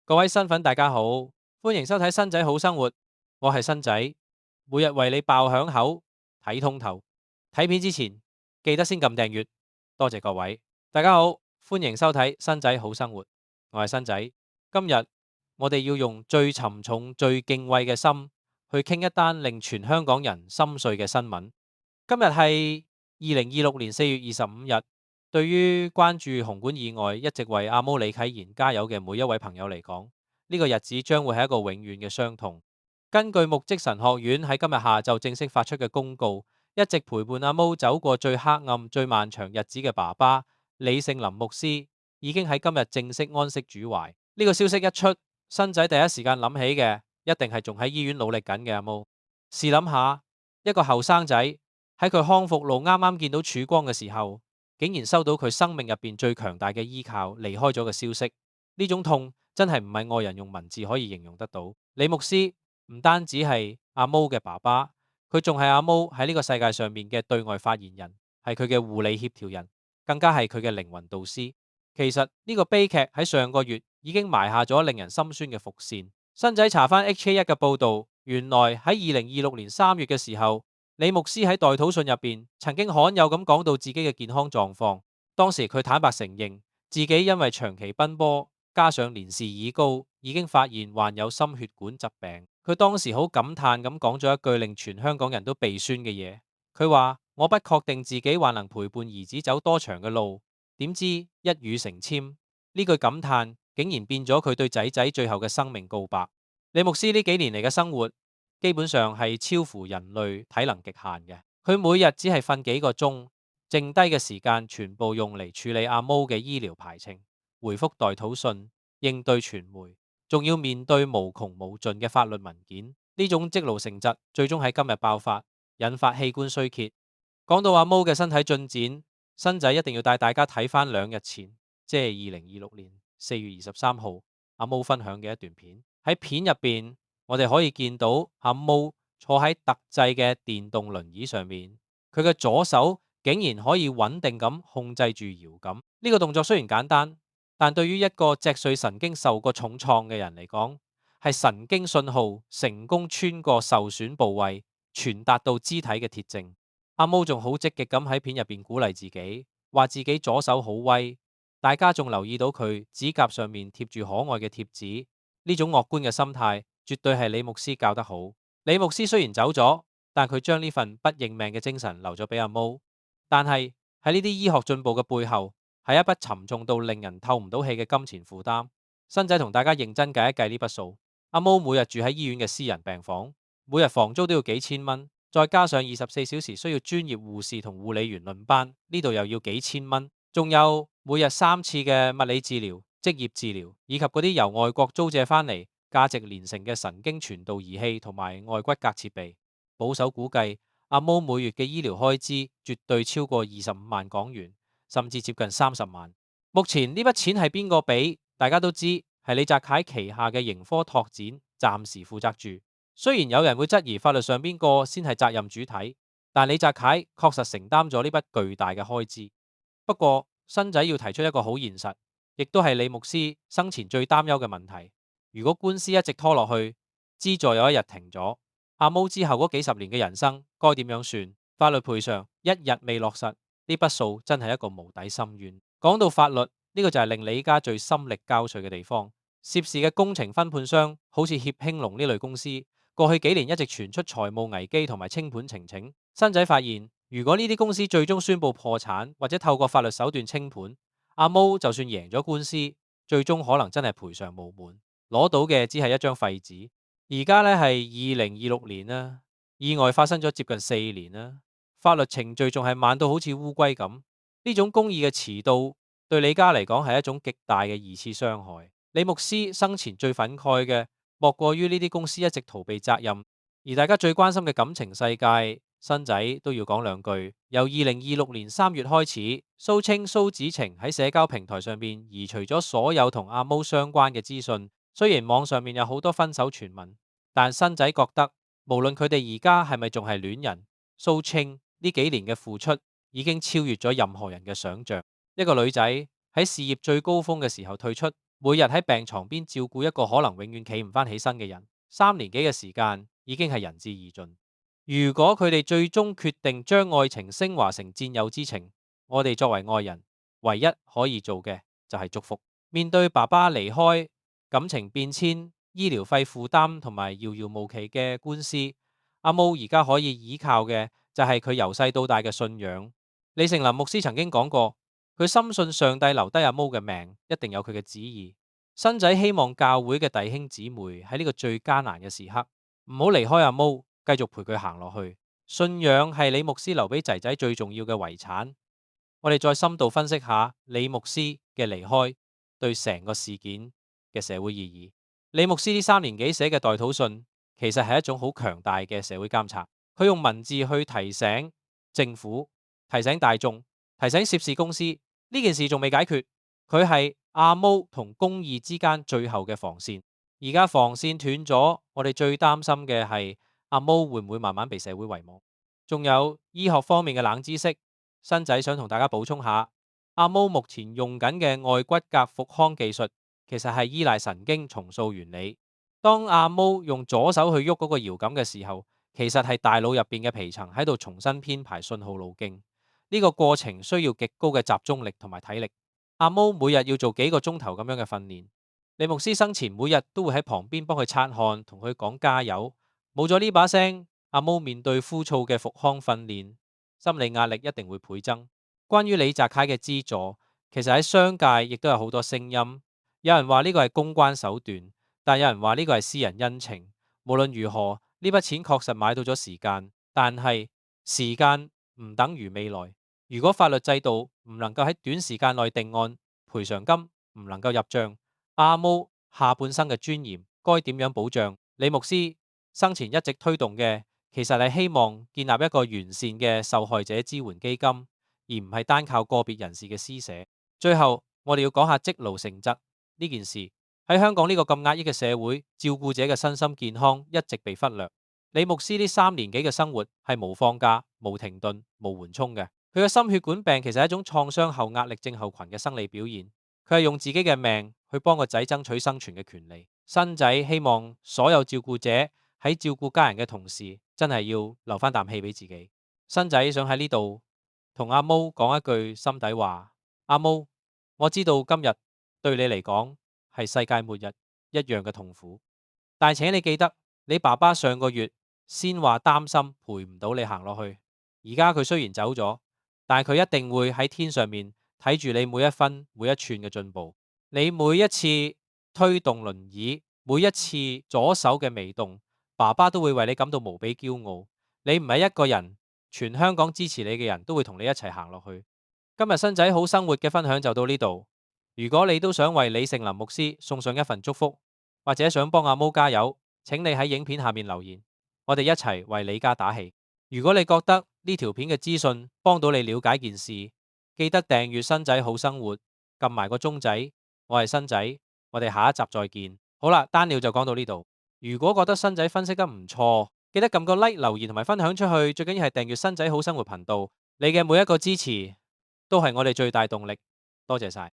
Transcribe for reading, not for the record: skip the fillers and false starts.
各位新粉大家好，歡迎收睇新仔好生活，我係新仔，每日為你爆響口，睇通透。睇片之前記得先撳訂閱，多謝各位。大家好，歡迎收睇新仔好生活，我係新仔。今日我哋要用最沉重、最敬畏嘅心去傾一單令全香港人心碎嘅新聞。今日係2026年4月25日。對於關注紅館以外一直為阿毛李啟賢加油嘅每一位朋友嚟講，呢個日子將會係一個永遠嘅傷痛。根據目擊神學院喺今日下晝正式發出嘅公告，一直陪伴阿毛走過最黑暗、最漫長日子嘅爸爸李盛林牧師已經喺今日正式安息主懷。呢個消息一出，新仔第一時間諗起嘅一定係仲喺醫院努力緊嘅阿毛。試諗下，一個後生仔喺佢康復路啱啱見到曙光嘅時候，竟然收到佢生命入邊最強大嘅依靠離開咗嘅消息，呢種痛真係唔係外人用文字可以形容得到。李牧師唔單止係阿毛嘅爸爸，佢仲係阿毛喺呢個世界上面嘅對外發言人，係佢嘅護理協調人，更加係佢嘅靈魂導師。其實呢個悲劇喺上個月已經埋下咗令人心酸嘅伏線。新仔查翻 HK1 嘅報道，原來喺2026年3月嘅時候，李牧師喺代禱信入邊曾經罕有咁講到自己嘅健康狀況。當時佢坦白承認自己因為長期奔波，加上年事已高，已經發現患有心血管疾病。佢當時好感嘆咁講咗一句令全香港人都鼻酸嘅嘢。佢話：我不確定自己還能陪伴兒子走多長嘅路，點知一語成讖。呢句感嘆竟然變咗佢對仔仔最後嘅生命告白。李牧師呢幾年嚟嘅生活，基本上係超乎人類體能極限嘅。佢每日只係瞓幾個鐘，剩低嘅時間全部用嚟處理阿毛嘅醫療排程、回覆代禱信、應對傳媒，仲要面對無窮無盡嘅法律文件。呢種積勞成疾，最終喺今日爆發，引發器官衰竭。講到阿毛嘅身體進展，新仔一定要帶大家睇翻2日前，即係2026年4月23號，阿毛分享嘅一段片。喺片入邊，我哋可以見到阿毛坐喺特製嘅電動輪椅上面，佢嘅左手竟然可以穩定咁控制住搖桿。呢個動作雖然簡單，但對於一個脊髓神經受過重創嘅人嚟講，係神經信號成功穿過受損部位，傳達到肢體嘅鐵證。阿毛仲好積極咁喺片入邊鼓勵自己，話自己左手好威。大家仲留意到佢指甲上面貼住可愛嘅貼紙。呢種樂觀嘅心態，絕對係李牧師教得好。李牧師雖然走咗，但佢將呢份不認命嘅精神留咗俾阿毛。但係喺呢啲醫學進步嘅背後，係一筆沉重到令人透唔到氣嘅金錢負擔。新仔同大家認真計一計呢筆數。阿毛每日住喺醫院嘅私人病房，每日房租都要幾千蚊，再加上24小時需要專業護士同護理員輪班，呢度又要幾千蚊，仲有每日3次嘅物理治療、職業治療，以及嗰啲由外國租借翻嚟價值連城嘅神經傳導儀器同埋外骨骼設備。保守估計，阿毛每月嘅醫療開支絕對超過25萬港元，甚至接近30萬。目前呢筆錢係邊個俾？大家都知係李澤楷旗下嘅盈科拓展暫時負責住。雖然有人會質疑法律上邊個先係責任主體，但李澤楷確實承擔咗呢筆巨大嘅開支。不過新仔要提出一個好現實，亦都係李牧師生前最擔憂嘅問題。如果官司一直拖落去，資助有一日停咗，阿毛之後嗰幾十年嘅人生該點樣算？法律賠償一日未落實，呢筆數真係一個無底深淵。講到法律，呢個就係令李家最心力交瘁嘅地方。涉事嘅工程分判商好似協興隆呢類公司，過去幾年一直傳出財務危機同埋清盤呈請。新仔發現，如果呢啲公司最終宣布破產或者透過法律手段清盤，阿毛就算贏咗官司，最終可能真係賠償無門，攞到嘅只係一張廢紙。而家呢係2026年啦，意外發生咗接近4年啦，法律程序仲係慢到好似烏龜咁。呢種公義嘅遲到，對李家嚟講係一種極大嘅二次傷害。李牧師生前最憤慨嘅，莫過於呢啲公司一直逃避責任。而大家最關心嘅感情世界，新仔都要講兩句。由2026年3月開始，蘇青、蘇子晴喺社交平台上面移除咗所有同阿毛相關嘅資訊。雖然網上面有好多分手傳聞，但新仔覺得無論佢哋而家係咪仲係戀人，蘇青呢幾年嘅付出已經超越咗任何人嘅想象。一個女仔喺事業最高峰嘅時候退出，每日喺病床邊照顧一個可能永遠企唔返起身嘅人，3年幾嘅時間已經係仁至義盡。如果佢哋最終決定將愛情升華成戰友之情，我哋作為愛人，唯一可以做嘅就係祝福。面對爸爸離開、感情變遷、醫療費負擔同埋遙遙無期嘅官司，阿毛而家可以依靠嘅就係佢由細到大嘅信仰。李成林牧師曾經講過，佢深信上帝留低阿毛嘅命，一定有佢嘅旨意。新仔希望教會嘅弟兄姊妹喺呢個最艱難嘅時刻，唔好離開阿毛，繼續陪佢行落去。信仰係李牧師留俾仔仔最重要嘅遺產。我哋再深度分析下李牧師嘅離開對成個事件嘅社會意義。李牧師呢3年幾寫嘅代禱信，其實係一種好強大嘅社會監察。佢用文字去提醒政府、提醒大眾、提醒涉事公司呢件事仲未解決，佢係阿毛同公義之間最後嘅防線。而家防線斷咗，我哋最擔心嘅係阿毛會唔會慢慢被社會遺忘。仲有醫學方面嘅冷知識，新仔想同大家補充下，阿毛目前用緊嘅外骨骼復康技術，其實係依賴神經重塑原理。當阿毛用左手去喐嗰個搖桿嘅時候，其實係大腦入邊嘅皮層喺度重新編排信號路徑。呢個過程需要極高嘅集中力同埋體力。阿毛每日要做幾個鐘頭咁樣嘅訓練。李牧師生前每日都會喺旁邊幫佢擦汗，同佢講加油。冇咗呢把聲，阿毛面對枯燥嘅復康訓練，心理壓力一定會倍增。關於李澤楷嘅資助，其實喺商界亦都有好多聲音。有人話呢個係公關手段，但有人話呢個係私人恩情。無論如何，呢筆錢確實買到咗時間，但係時間唔等於未來。如果法律制度唔能夠喺短時間內定案，賠償金唔能夠入賬，阿毛下半生嘅尊嚴該點樣保障？李牧師生前一直推動嘅，其實係希望建立一個完善嘅受害者支援基金，而唔係單靠個別人士嘅施捨。最後，我哋要講下積勞成疾呢件事。喺香港呢個咁壓抑嘅社會，照顧者嘅身心健康一直被忽略。李牧師呢3年幾嘅生活係無放假、無停頓、無緩衝嘅。佢嘅心血管病其實係一種創傷後壓力症候群嘅生理表現。佢係用自己嘅命去幫個仔爭取生存嘅權利。新仔希望所有照顧者喺照顧家人嘅同時，真係要留翻啖氣俾自己。新仔想喺呢度同阿毛講一句心底話：阿毛，我知道今日對你嚟講係世界末日一樣嘅痛苦，但請你記得，你爸爸上個月先話擔心陪唔到你行落去。而家佢雖然走咗，但係佢一定會喺天上面睇住你每一分每一寸嘅進步。你每一次推動輪椅，每一次左手嘅微動，爸爸都會為你感到無比驕傲。你唔係一個人，全香港支持你嘅人都會同你一齊行落去。今日新仔好生活嘅分享就到呢度。如果你都想為李盛林牧師送上一份祝福，或者想幫阿毛加油，請你喺影片下面留言，我哋一齊為李家打氣。如果你覺得呢條片嘅資訊幫到你了解件事，記得訂閱新仔好生活，撳埋個鐘仔。我係新仔，我哋下一集再見。好啦，單料就講到呢度。如果覺得新仔分析得唔錯，記得撳個 like、留言同埋分享出去，最緊要係訂閱新仔好生活頻道。你嘅每一個支持都係我哋最大動力，多謝晒。